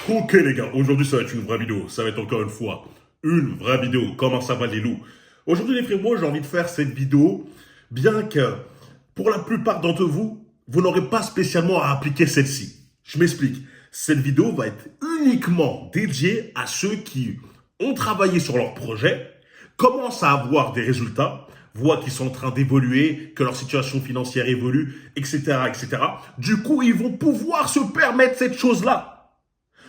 Ok les gars, aujourd'hui ça va être une vraie vidéo, ça va être encore une fois une vraie vidéo. Comment ça va les loups? Aujourd'hui les frérots, j'ai envie de faire cette vidéo, bien que pour la plupart d'entre vous, vous n'aurez pas spécialement à appliquer celle-ci. Je m'explique. Cette vidéo va être uniquement dédiée à ceux qui ont travaillé sur leur projet, commencent à avoir des résultats, voient qu'ils sont en train d'évoluer, que leur situation financière évolue, etc., etc. Du coup, ils vont pouvoir se permettre cette chose-là.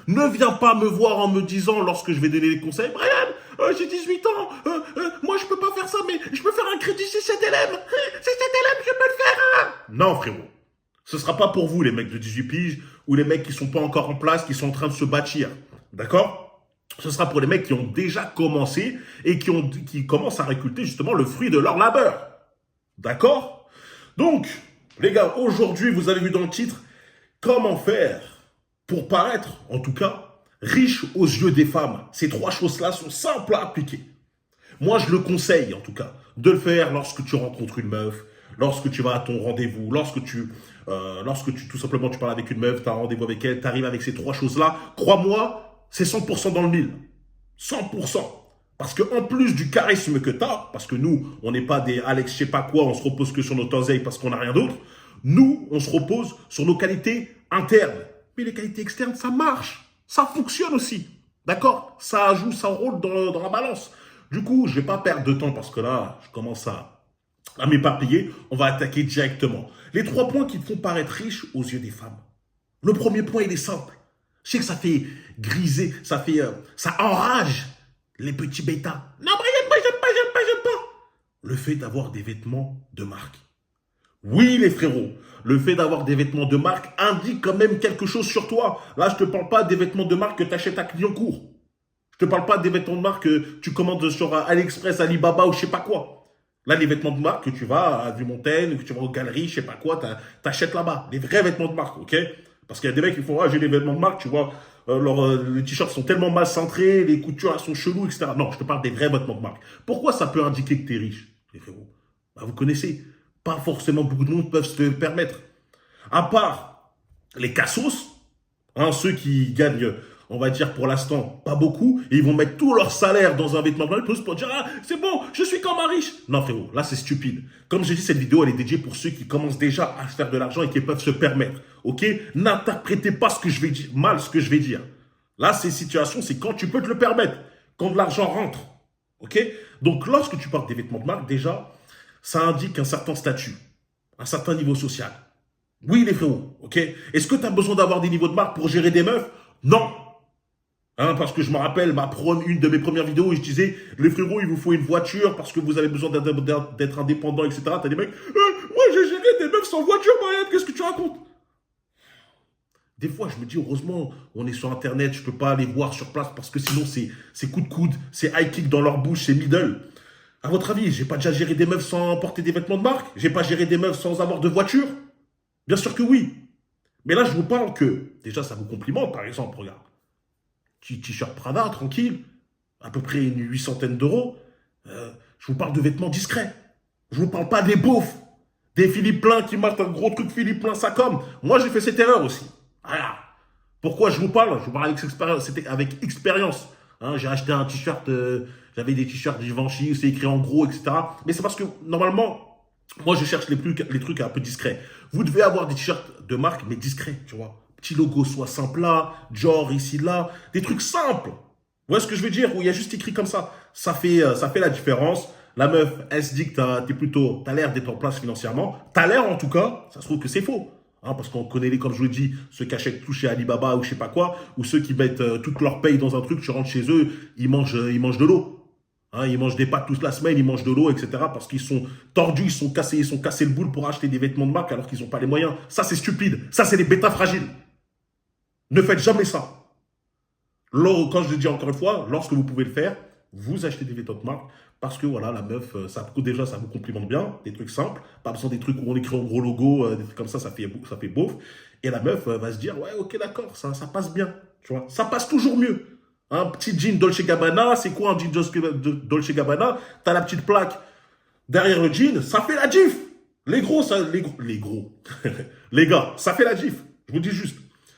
Ne viens pas me voir en me disant, lorsque je vais donner des conseils, Brian, j'ai 18 ans, moi je peux pas faire ça, mais je peux faire un crédit chez CTLM. C'est CTLM, je peux le faire. Non, frérot. Ce sera pas pour vous, les mecs de 18 piges, ou les mecs qui sont pas encore en place, qui sont en train de se bâtir. D'accord? Ce sera pour les mecs qui ont déjà commencé et qui commencent à récolter justement le fruit de leur labeur. D'accord? Donc, les gars, aujourd'hui, vous avez vu dans le titre, comment faire pour paraître, en tout cas, riche aux yeux des femmes. Ces trois choses-là sont simples à appliquer. Moi, je le conseille, en tout cas, de le faire lorsque tu rencontres une meuf, lorsque tu vas à ton rendez-vous, lorsque tu tout simplement, tu parles avec une meuf, tu as un rendez-vous avec elle, tu arrives avec ces trois choses-là. Crois-moi, c'est 100% dans le mille. 100%. Parce qu'en plus du charisme que tu as, parce que nous, on n'est pas des Alex je sais pas quoi, on se repose que sur nos oseilles parce qu'on n'a rien d'autre, nous, on se repose sur nos qualités internes. Mais les qualités externes, ça marche. Ça fonctionne aussi. D'accord? Ça joue son rôle dans la balance. Du coup, je ne vais pas perdre de temps parce que là, je commence à m'éparpiller. On va attaquer directement. Les trois points qui te font paraître riche aux yeux des femmes. Le premier point, il est simple. Je sais que ça fait griser, ça enrage les petits bêtas. Non, Brian, moi, j'aime pas. Le fait d'avoir des vêtements de marque. Oui, les frérots, le fait d'avoir des vêtements de marque indique quand même quelque chose sur toi. Là, je te parle pas des vêtements de marque que tu achètes à Clignancourt. Je te parle pas des vêtements de marque que tu commandes sur AliExpress, Alibaba ou je sais pas quoi. Là, les vêtements de marque que tu vas à Vue-Montaine, que tu vas aux galeries, je sais pas quoi, t'achètes là-bas. Les vrais vêtements de marque, ok? Parce qu'il y a des mecs qui font, ah, j'ai des vêtements de marque, tu vois, les t-shirts sont tellement mal cintrés, les coutures elles sont cheloues, etc. Non, je te parle des vrais vêtements de marque. Pourquoi ça peut indiquer que tu es riche, les frérots? Bah, vous connaissez. Pas forcément beaucoup de monde peuvent se le permettre. À part les cassos, hein, ceux qui gagnent, on va dire pour l'instant, pas beaucoup, et ils vont mettre tout leur salaire dans un vêtement blanc pour dire, ah, c'est bon, je suis comme un riche. Non, frérot, là, c'est stupide. Comme j'ai dit, cette vidéo, elle est dédiée pour ceux qui commencent déjà à faire de l'argent et qui peuvent se permettre. Ok? N'interprétez pas ce que je vais dire, mal ce que je vais dire. Là, ces situations, c'est quand tu peux te le permettre, quand de l'argent rentre. Ok? Donc, lorsque tu parles des vêtements de marque, déjà, ça indique un certain statut, un certain niveau social. Oui, les frérots, ok? Est-ce que tu as besoin d'avoir des niveaux de marque pour gérer des meufs? Non. Hein, parce que je me rappelle une de mes premières vidéos où je disais, les frérots, il vous faut une voiture parce que vous avez besoin d'être indépendant, etc. T'as des mecs, moi j'ai géré des meufs sans voiture, Marianne, qu'est-ce que tu racontes? Des fois, je me dis, heureusement, on est sur Internet, je peux pas les voir sur place parce que sinon, c'est coup de coude, c'est high kick dans leur bouche, c'est middle. À votre avis, j'ai pas déjà géré des meufs sans porter des vêtements de marque? J'ai pas géré des meufs sans avoir de voiture? Bien sûr que oui. Mais là, je vous parle que, déjà, ça vous complimente, par exemple, regarde. Petit t-shirt Prada, tranquille, à peu près une 800aine d'euros. Je vous parle de vêtements discrets. Je vous parle pas des beaufs, des Philippe Plein qui marquent un gros truc Philippe Plein, ça comme. Moi, j'ai fait cette erreur aussi. Voilà. Pourquoi je vous parle? Je vous parle avec expérience. C'était avec expérience. Hein, j'ai acheté un t-shirt, j'avais des t-shirts Givenchy, c'est écrit en gros, etc. Mais c'est parce que, normalement, moi, je cherche les trucs un peu discrets. Vous devez avoir des t-shirts de marque, mais discrets, tu vois. Petit logo soit simple là, Dior ici, là. Des trucs simples. Vous voyez ce que je veux dire? Où il y a juste écrit comme ça. Ça fait la différence. La meuf, elle se dit que t'as l'air d'être en place financièrement. T'as l'air, en tout cas. Ça se trouve que c'est faux. Hein, parce qu'on connaît, comme je vous le dis, ceux qui achètent tout chez Alibaba ou je sais pas quoi, ou ceux qui mettent toute leur paye dans un truc, tu rentres chez eux, ils mangent de l'eau. Hein, ils mangent des pâtes toute la semaine, ils mangent de l'eau, etc. Parce qu'ils sont tordus, ils sont cassés le boule pour acheter des vêtements de marque alors qu'ils n'ont pas les moyens. Ça, c'est stupide. Ça, c'est des bêtas fragiles. Ne faites jamais ça. Quand je le dis encore une fois, lorsque vous pouvez le faire, vous achetez des vêtements de marque parce que voilà, la meuf, déjà, ça vous complimente bien, des trucs simples, pas besoin des trucs où on écrit en gros logo, des trucs comme ça fait beauf. Et la meuf va se dire, ouais, ok, d'accord, ça passe bien, tu vois, ça passe toujours mieux. Un petit jean Dolce Gabbana, c'est quoi un jean Dolce Gabbana? T'as la petite plaque derrière le jean, ça fait la gif. Les gros, les gros, les gars, ça fait la gif. Je vous dis juste.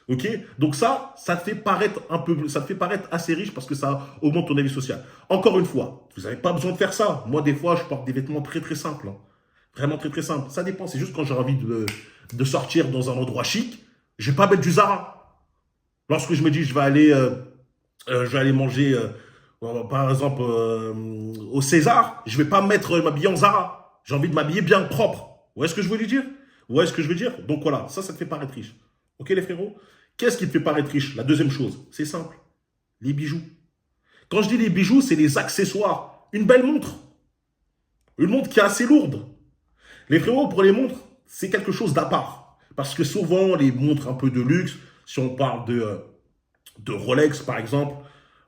Ok? Donc ça te fait paraître ça te fait paraître assez riche parce que ça augmente ton avis social. Encore une fois, vous n'avez pas besoin de faire ça. Moi, des fois, je porte des vêtements très très simples, hein. Vraiment très très simples. Ça dépend. C'est juste quand j'ai envie de sortir dans un endroit chic, je vais pas mettre du Zara. Lorsque je me dis je vais aller manger, par exemple, au César, je vais pas m'habiller en Zara. J'ai envie de m'habiller bien propre. Vous voyez ce que je veux lui dire? Vous voyez ce que je veux dire? Donc voilà, ça te fait paraître riche. Ok les frérots? Qu'est-ce qui te fait paraître riche? La deuxième chose, c'est simple, les bijoux. Quand je dis les bijoux, c'est les accessoires. Une belle montre. Une montre qui est assez lourde. Les frérots, pour les montres, c'est quelque chose d'à part. Parce que souvent, les montres un peu de luxe, si on parle de Rolex par exemple,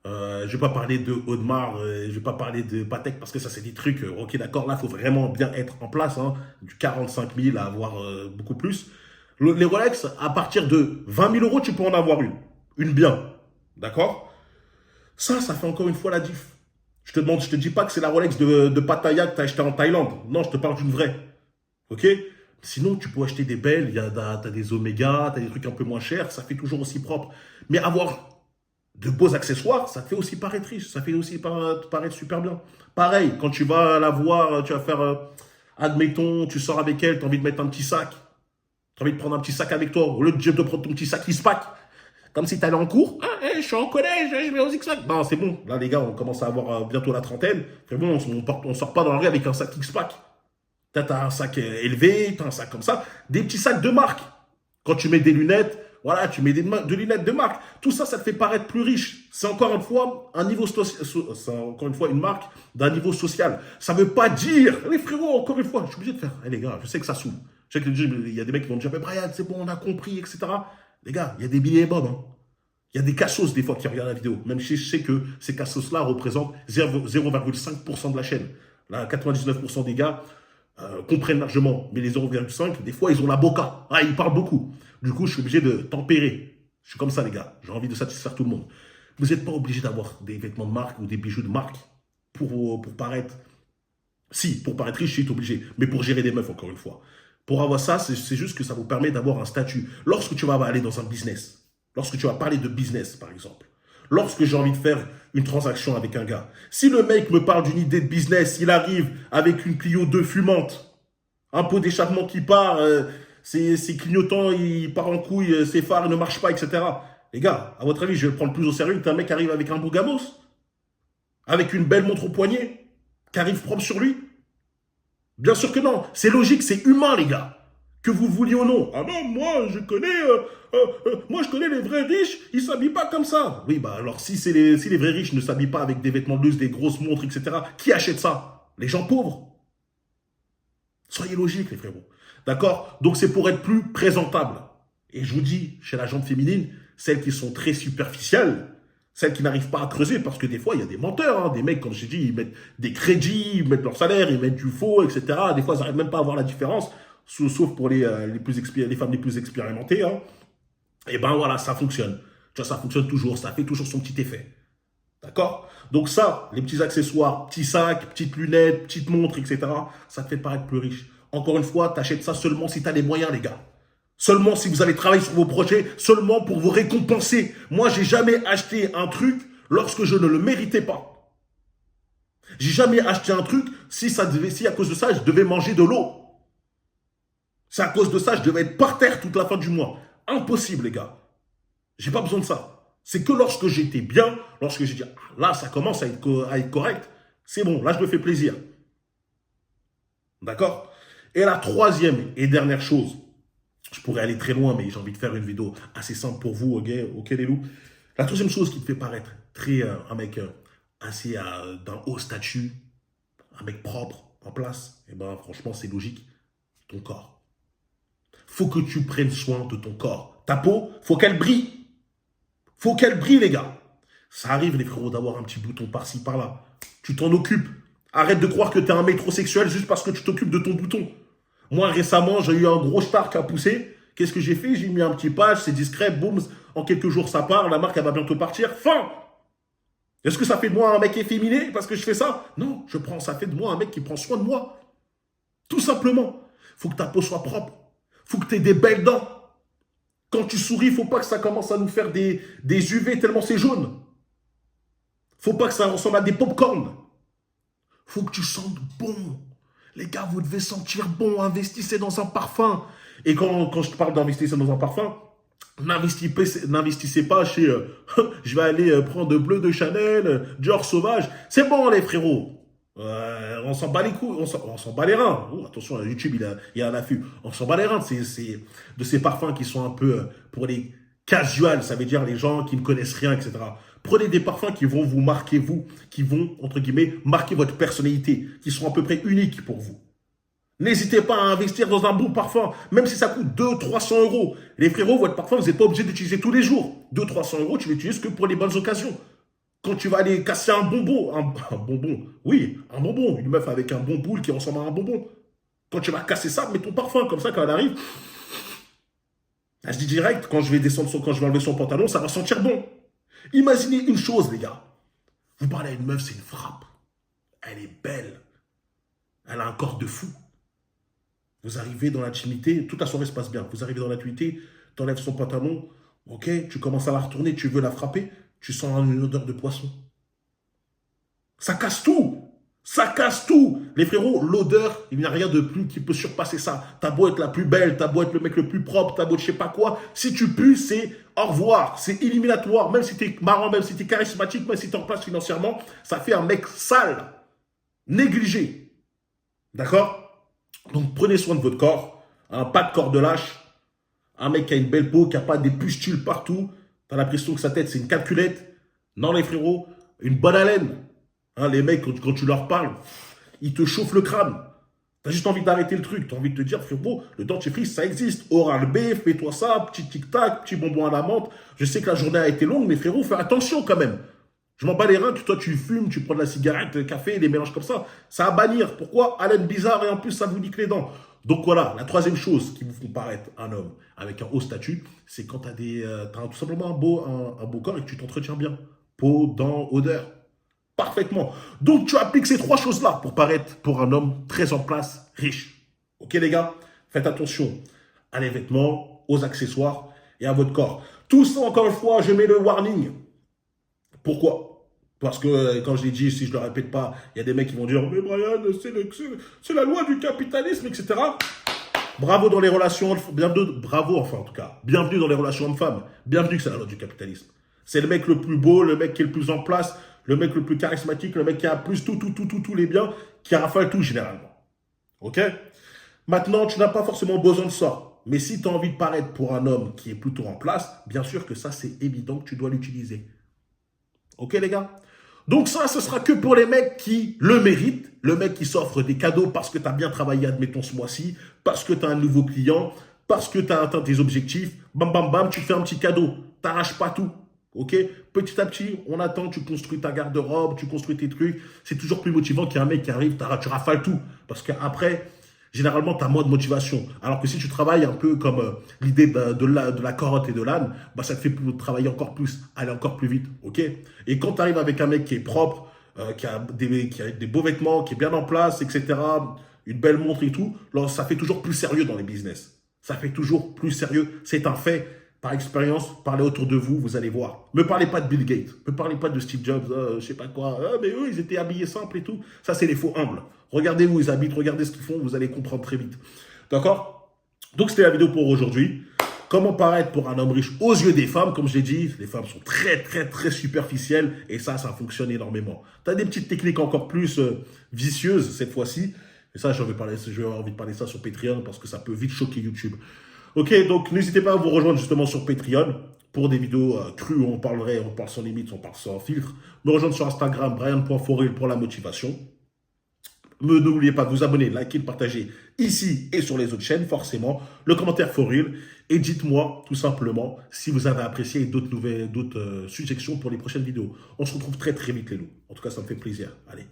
je ne vais pas parler de Audemars, je ne vais pas parler de Patek parce que ça c'est des trucs, ok d'accord, là il faut vraiment bien être en place, hein, du 45 000 à avoir beaucoup plus. Les Rolex, à partir de 20 000 euros, tu peux en avoir une bien, d'accord. Ça fait encore une fois la diff. Je te dis pas que c'est la Rolex de Pattaya que tu as acheté en Thaïlande, non, je te parle d'une vraie, ok. Sinon, tu peux acheter des belles, t'as des Omega, t'as des trucs un peu moins chers, ça fait toujours aussi propre. Mais avoir de beaux accessoires, ça te fait aussi paraître riche, ça fait aussi paraître super bien. Pareil, quand tu vas la voir, tu vas faire, admettons, tu sors avec elle, tu as envie de mettre un petit sac, tu as envie de prendre un petit sac avec toi, au lieu de prendre ton petit sac qui se pack, comme si tu allais en cours. Ah, je suis en collège, je vais aux X-Pack. Non, c'est bon, là les gars, on commence à avoir bientôt la trentaine, c'est bon, on sort pas dans la rue avec un sac X-Pack. T'as un sac élevé, t'as un sac comme ça, des petits sacs de marque. Quand tu mets des lunettes, voilà, tu mets des lunettes de marque. Tout ça, ça te fait paraître plus riche. C'est encore une fois c'est encore une fois une marque d'un niveau social. Ça veut pas dire, les frérots, encore une fois, je suis obligé de faire. Les gars, je sais que ça saoule. Je sais qu'il y a des mecs qui vont me dire, mais Brian, c'est bon, on a compris, etc. Les gars, il y a des billets bob, hein. Il y a des cassos des fois qui regardent la vidéo. Même si je sais que ces cassos-là représentent 0,5% de la chaîne. Là, 99% des gars comprennent largement. Mais les 0,5, des fois, ils ont la boca. Ah, ils parlent beaucoup. Du coup, je suis obligé de tempérer. Je suis comme ça, les gars. J'ai envie de satisfaire tout le monde. Vous n'êtes pas obligé d'avoir des vêtements de marque ou des bijoux de marque pour paraître... Si, pour paraître riche, c'est obligé. Mais pour gérer des meufs, encore une fois. Pour avoir ça, c'est juste que ça vous permet d'avoir un statut. Lorsque tu vas aller dans un business, lorsque tu vas parler de business, par exemple, lorsque j'ai envie de faire une transaction avec un gars, si le mec me parle d'une idée de business, il arrive avec une Clio 2 fumante, un pot d'échappement qui part, ses clignotants, il part en couille, ses phares ne marchent pas, etc. Les gars, à votre avis, je vais le prendre plus au sérieux qu'un mec qui arrive avec un beau gamos, avec une belle montre au poignet, qui arrive propre sur lui? Bien sûr que non. C'est logique, c'est humain, les gars. Que vous le vouliez ou non. Ah non, moi je connais les vrais riches, ils s'habillent pas comme ça. Oui, bah alors si les vrais riches ne s'habillent pas avec des vêtements de luxe, des grosses montres, etc., qui achète ça? Les gens pauvres. Soyez logiques, les frérots. D'accord? Donc c'est pour être plus présentable. Et je vous dis, chez la gente féminine, celles qui sont très superficielles, celles qui n'arrivent pas à creuser, parce que des fois, il y a des menteurs, hein, des mecs, comme j'ai dit, ils mettent des crédits, ils mettent leur salaire, ils mettent du faux, etc. Des fois, ils n'arrivent même pas à voir la différence, sauf pour les femmes les plus expérimentées. Hein. Et ben voilà, ça fonctionne. Tu vois, ça fonctionne toujours, ça fait toujours son petit effet. D'accord? Donc ça, les petits accessoires, petits sacs, petites lunettes, petites montres, etc., ça te fait paraître plus riche. Encore une fois, tu achètes ça seulement si tu as les moyens, les gars. Seulement si vous avez travaillé sur vos projets, seulement pour vous récompenser. Moi, j'ai jamais acheté un truc lorsque je ne le méritais pas. J'ai jamais acheté un truc si à cause de ça, je devais manger de l'eau. Si à cause de ça, je devais être par terre toute la fin du mois. Impossible, les gars. J'ai pas besoin de ça. C'est que lorsque j'étais bien, lorsque j'ai dit, ah, là, ça commence à être correct, c'est bon, là, je me fais plaisir. D'accord? Et la troisième et dernière chose, je pourrais aller très loin, mais j'ai envie de faire une vidéo assez simple pour vous, ok les loups. La troisième chose qui te fait paraître un mec assez d'un haut statut, un mec propre, en place, et ben franchement, c'est logique, ton corps. Faut que tu prennes soin de ton corps. Ta peau, faut qu'elle brille. Faut qu'elle brille, les gars. Ça arrive, les frérots, d'avoir un petit bouton par-ci, par-là. Tu t'en occupes. Arrête de croire que tu es un métrosexuel juste parce que tu t'occupes de ton bouton. Moi, récemment, j'ai eu un gros star qui a poussé. Qu'est-ce que j'ai fait? J'ai mis un petit patch, c'est discret, boum, en quelques jours, ça part, la marque, elle va bientôt partir. Fin! Est-ce que ça fait de moi un mec efféminé parce que je fais ça? Non, ça fait de moi un mec qui prend soin de moi. Tout simplement. Faut que ta peau soit propre. Faut que tu aies des belles dents. Quand tu souris, il ne faut pas que ça commence à nous faire des UV tellement c'est jaune. Faut pas que ça ressemble à des pop-corn. Faut que tu sentes bon. Les gars, vous devez sentir bon. Investissez dans un parfum. Et quand je te parle d'investir dans un parfum, n'investissez pas chez... je vais aller prendre bleu de Chanel, Dior Sauvage. C'est bon, les frérots. On s'en bat les couilles, on s'en bat les reins. Oh, attention, YouTube, il y a un affût. On s'en bat les reins de ces parfums qui sont un peu pour les casuals, ça veut dire les gens qui ne connaissent rien, etc. Prenez des parfums qui vont vous marquer, qui vont, entre guillemets, marquer votre personnalité, qui seront à peu près uniques pour vous. N'hésitez pas à investir dans un bon parfum, même si ça coûte 200-300 euros. Les frérots, votre parfum, vous n'êtes pas obligé d'utiliser tous les jours. 200-300 euros, tu l'utilises que pour les bonnes occasions. Quand tu vas aller casser un bonbon, un bonbon, oui, un bonbon, une meuf avec un bon boule qui ressemble à un bonbon. Quand tu vas casser ça, mets ton parfum, comme ça, quand elle arrive, je dis direct, quand je vais enlever son pantalon, ça va sentir bon. Imaginez une chose, les gars. Vous parlez à une meuf, c'est une frappe. Elle est belle. Elle a un corps de fou. Vous arrivez dans l'intimité, toute la soirée se passe bien. Vous arrivez dans l'intimité, tu enlèves son pantalon, ok, tu commences à la retourner, tu veux la frapper, tu sens une odeur de poisson. Ça casse tout. Ça casse tout. Les frérots, l'odeur, il n'y a rien de plus qui peut surpasser ça. T'as beau être la plus belle, t'as beau être le mec le plus propre, t'as beau être je sais pas quoi. Si tu pues, c'est au revoir. C'est éliminatoire. Même si t'es marrant, même si t'es charismatique, même si t'es en place financièrement, ça fait un mec sale, négligé. D'accord? Donc prenez soin de votre corps. Pas de corps de lâche. Un mec qui a une belle peau, qui n'a pas des pustules partout. T'as l'impression que sa tête, c'est une calculette. Non, les frérots, une bonne haleine. Les mecs, quand tu leur parles, ils te chauffent le crâne. T'as juste envie d'arrêter le truc. T'as envie de te dire, frérot, le dentifrice, ça existe. Oral B, fais-toi ça, petit tic-tac, petit bonbon à la menthe. Je sais que la journée a été longue, mais frérot, fais attention quand même. Je m'en bats les reins que toi, tu fumes, tu prends de la cigarette, le café, des mélanges comme ça. Ça à bannir. Pourquoi? Haleine bizarre et en plus, ça vous nique les dents. Donc voilà, la troisième chose qui vous font paraître un homme avec un haut statut, c'est quand tu as, tout simplement un beau corps et que tu t'entretiens bien. Peau, dents, odeur. Parfaitement. Donc tu appliques ces trois choses-là pour paraître pour un homme très en place, riche. Ok les gars? Faites attention à les vêtements, aux accessoires et à votre corps. Tout ça, encore une fois, je mets le warning. Pourquoi? Parce que, quand je l'ai dit, si je ne le répète pas, il y a des mecs qui vont dire « Mais Brian, c'est la loi du capitalisme, etc. » Bravo dans les relations, bravo enfin en tout cas. Bienvenue dans les relations hommes-femmes. Bienvenue que c'est la loi du capitalisme. C'est le mec le plus beau, le mec qui est le plus en place, le mec le plus charismatique, le mec qui a plus tous les biens, qui a rafale tout généralement. Ok? Maintenant, tu n'as pas forcément besoin de ça. Mais si tu as envie de paraître pour un homme qui est plutôt en place, bien sûr que ça, c'est évident que tu dois l'utiliser. Ok les gars? Donc ça, ce sera que pour les mecs qui le méritent. Le mec qui s'offre des cadeaux parce que tu as bien travaillé, admettons, ce mois-ci, parce que tu as un nouveau client, parce que tu as atteint tes objectifs. Bam, bam, bam, tu fais un petit cadeau. T'arraches pas tout. Ok? Petit à petit, on attend, tu construis ta garde-robe, tu construis tes trucs. C'est toujours plus motivant qu'il y a un mec qui arrive, tu rafales tout. Parce qu'après, généralement, tu as moins de motivation. Alors que si tu travailles un peu comme l'idée de la carotte et de l'âne, bah, ça te fait travailler encore plus, aller encore plus vite. Ok? Et quand tu arrives avec un mec qui est propre, qui a des beaux vêtements, qui est bien en place, etc., une belle montre et tout, alors, ça fait toujours plus sérieux dans les business. Ça fait toujours plus sérieux. C'est un fait. Par expérience, parlez autour de vous, vous allez voir. Ne me parlez pas de Bill Gates, ne me parlez pas de Steve Jobs, je sais pas quoi. Mais eux, ils étaient habillés simples et tout. Ça, c'est les faux humbles. Regardez où ils habitent, regardez ce qu'ils font, vous allez comprendre très vite. D'accord? Donc, c'était la vidéo pour aujourd'hui. Comment paraître pour un homme riche aux yeux des femmes? Comme je l'ai dit, les femmes sont très, très, très superficielles et ça fonctionne énormément. Tu as des petites techniques encore plus vicieuses cette fois-ci. Et ça, j'ai envie de parler ça sur Patreon parce que ça peut vite choquer YouTube. Ok, donc n'hésitez pas à vous rejoindre justement sur Patreon pour des vidéos crues où on parle sans limite, on parle sans filtre. Me rejoindre sur Instagram, brian.foril pour la motivation. N'oubliez pas de vous abonner, liker, partager ici et sur les autres chaînes, forcément. Le commentaire Foril. Et dites-moi tout simplement si vous avez apprécié d'autres suggestions pour les prochaines vidéos. On se retrouve très très vite les loups. En tout cas, ça me fait plaisir. Allez.